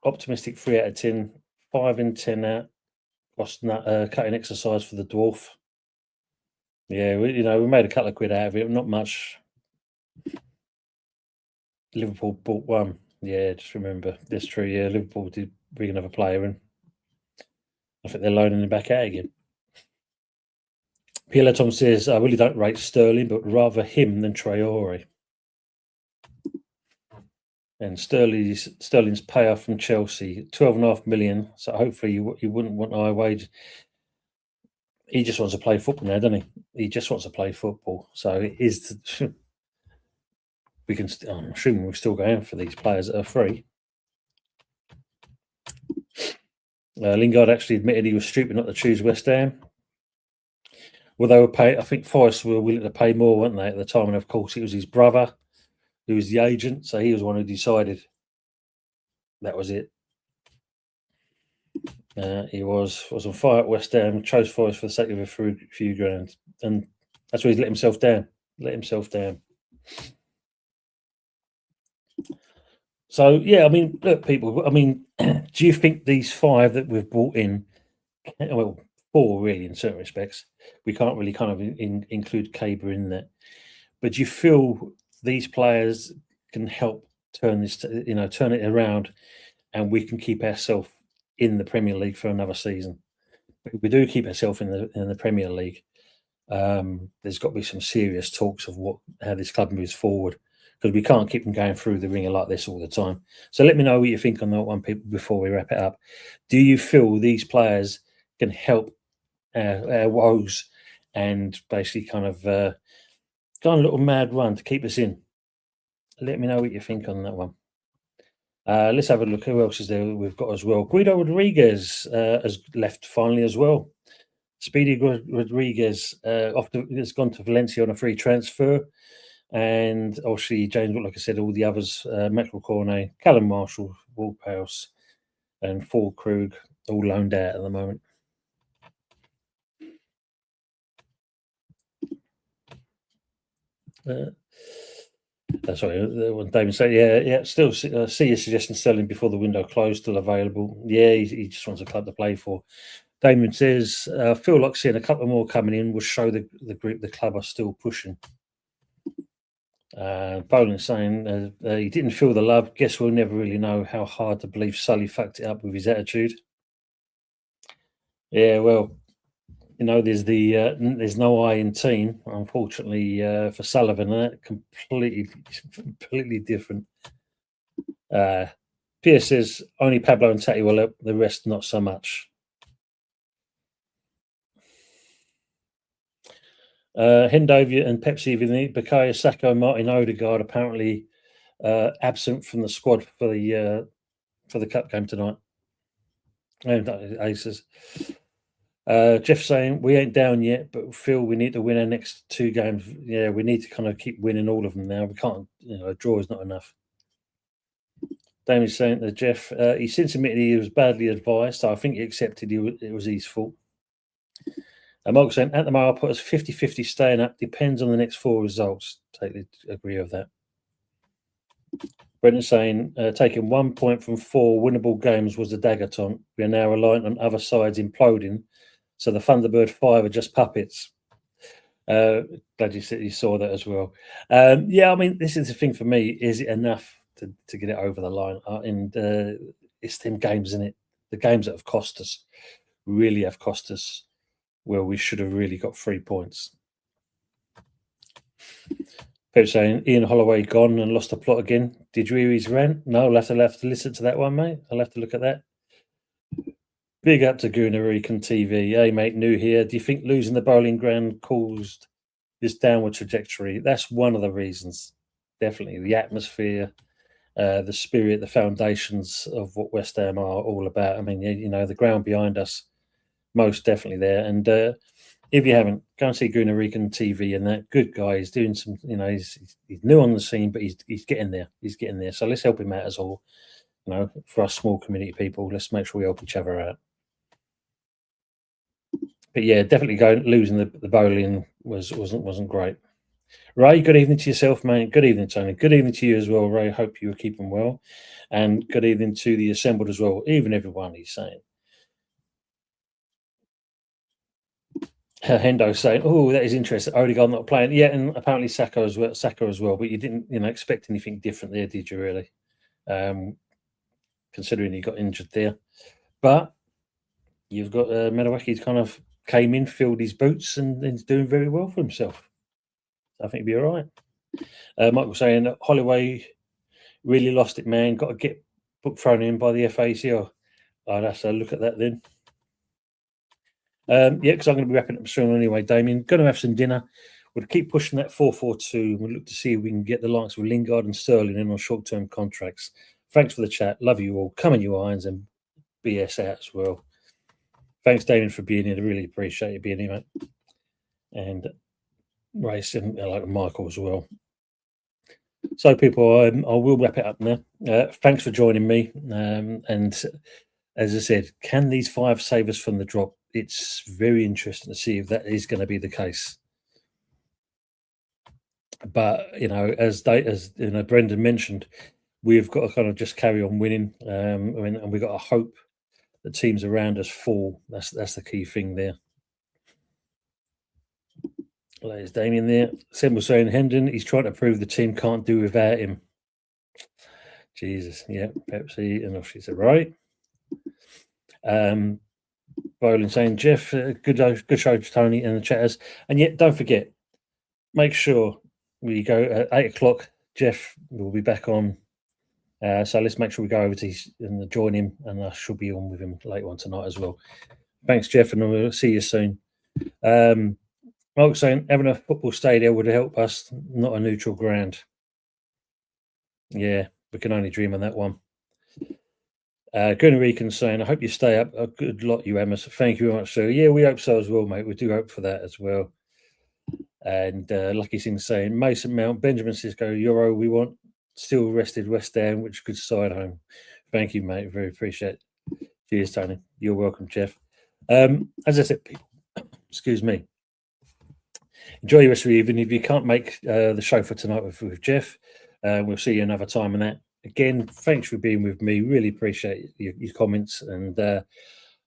Optimistic 3 out of 10. 5 and 10 out. Cutting exercise for the dwarf. Yeah, we made a couple of quid out of it, not much. Liverpool bought one. Yeah, just remember. That's true. Yeah, Liverpool did bring another player in. I think they're loaning him back out again. Pielo Tom says, I really don't rate Sterling, but rather him than Traore. And Sterling's payoff from Chelsea, 12.5 million. So hopefully you wouldn't want high wage. He just wants to play football now, doesn't he? He just wants to play football. So it is. I'm assuming we're still going for these players that are free. Lingard actually admitted he was stupid not to choose West Ham. Well, they were paying. I think Forest were willing to pay more, weren't they, at the time? And of course, it was his brother who was the agent, so he was the one who decided. That was it. He was on fire at West Ham, chose Forest for the sake of a few grand, and that's where he's let himself down. So yeah, I mean, look, people. I mean, do you think these 5 that we've brought in, well, 4 really in certain respects, we can't really kind of include Caber in that, but do you feel these players can help turn it around, and we can keep ourselves in the Premier League for another season? But if we do keep ourselves in the Premier League, there's got to be some serious talks of how this club moves forward, because we can't keep them going through the ringer like this all the time. So let me know what you think on that one, people, before we wrap it up. Do you feel these players can help our woes and basically kind of go on a little mad run to keep us in? Let me know what you think on that one. Let's have a look. Who else is there we've got as well? Guido Rodriguez has left finally as well. Speedy Rodriguez has gone to Valencia on a free transfer. And obviously, James, like I said, all the others, Metro Cornet, Callum Marshall, Wolfhouse, and Ford Krug, all loaned out at the moment. Sorry, what Damon said. Yeah. Still see your suggestion selling before the window closed. Still available. Yeah, he just wants a club to play for. Damon says, I feel like seeing a couple more coming in will show the group the club are still pushing. Boland saying he didn't feel the love. Guess we'll never really know. How hard to believe Sully fucked it up with his attitude. Yeah, well, there's no I in team, unfortunately, for Sullivan. That completely different. Pierce says only Pablo and Tati will help, the rest not so much. Hendover and Pepsi Bukayo Saka and Martin Odegaard apparently absent from the squad for the cup game tonight. Aces. Jeff saying we ain't down yet, but feel we need to win our next 2 games. Yeah, we need to kind of keep winning all of them now. We can't, a draw is not enough. Damien saying that Jeff, he since admitted he was badly advised, so I think he accepted it was his fault. Mark saying at the moment, I'll put us 50-50 staying up. Depends on the next 4 results. Totally agree with that. Brendan saying taking 1 point from 4 winnable games was the dagger taunt. We are now reliant on other sides imploding, so the Thunderbird 5 are just puppets. Glad you saw that as well. Yeah, I mean, this is the thing for me. Is it enough to get it over the line? And it's them games, isn't it? The games that have cost us, really have cost us, where we should have really got 3 points. People saying Ian Holloway gone and lost the plot again. Did you hear his rant? No, I'll have to listen to that one, mate. I'll have to look at that. Big up to Goonerican TV. Hey, mate, new here. Do you think losing the bowling ground caused this downward trajectory? That's one of the reasons. Definitely. The atmosphere, the spirit, the foundations of what West Ham are all about. I mean, the ground behind us, most definitely there. And if you haven't, go and see Goonerican TV and that good guy. He's doing some, he's new on the scene, but he's getting there. He's getting there. So let's help him out as all. For us small community people, let's make sure we help each other out. But yeah, definitely losing the bowling wasn't great. Ray, good evening to yourself, mate. Good evening, Tony. Good evening to you as well, Ray. Hope you are keeping well. And good evening to the assembled as well, even everyone, he's saying. Hendo saying, "Oh, that is interesting. Odegaard not playing, yeah, and apparently Saka as well. But you didn't, expect anything different there, did you? Really? Considering he got injured there, but you've got Medawaki's kind of came in, filled his boots, and he's doing very well for himself. I think he'll be all right." Michael saying Holloway really lost it, man. Got to get book thrown in by the FACL. I'd have to look at that then. Yeah, because I'm going to be wrapping up soon anyway, Damien. Going to have some dinner. We'll keep pushing that 4-4-2. We'll look to see if we can get the likes of Lingard and Sterling in on short-term contracts. Thanks for the chat. Love you all. Come on, you irons, and BS out as well. Thanks, Damien, for being here. I really appreciate you being here, mate. And Race and like Michael as well. So, people, I will wrap it up now. Thanks for joining me. And as I said, can these 5 save us from the drop? It's very interesting to see if that is going to be the case. But as Brendan mentioned, we've got to kind of just carry on winning, and we've got to hope that teams around us fall. That's the key thing there. There's Damien there. Sam was saying Hendon, he's trying to prove the team can't do without him. Jesus, yeah, Pepsi, and she's right. Bowling saying Jeff, good show, Tony, and the chatters. And yet, don't forget, make sure we go at 8 o'clock. Jeff will be back on. So let's make sure we go over to and join him, and I should be on with him later on tonight as well. Thanks, Jeff, and we'll see you soon. Mark saying having a football stadium would help us, not a neutral ground. Yeah, we can only dream on that one. Gunnar saying, I hope you stay up. A good lot, you Emma. Thank you very much, sir. Yeah, we hope so as well, mate. We do hope for that as well. And Lucky Singh saying, Mason Mount, Benjamin Sisko, Euro, we want still rested West Ham, which good side home. Thank you, mate. Very appreciate it. Cheers, Tony. You're welcome, Jeff. As I said, people, excuse me. Enjoy your rest of the evening. If you can't make the show for tonight with Jeff, We'll see you another time on that. Again, thanks for being with me. Really appreciate your comments, and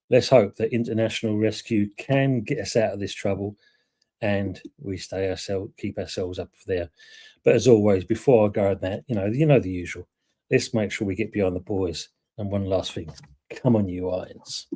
let's hope that international rescue can get us out of this trouble, and we keep ourselves up there. But as always, before I go on that, you know the usual. Let's make sure we get beyond the boys. And one last thing, come on, you Irons.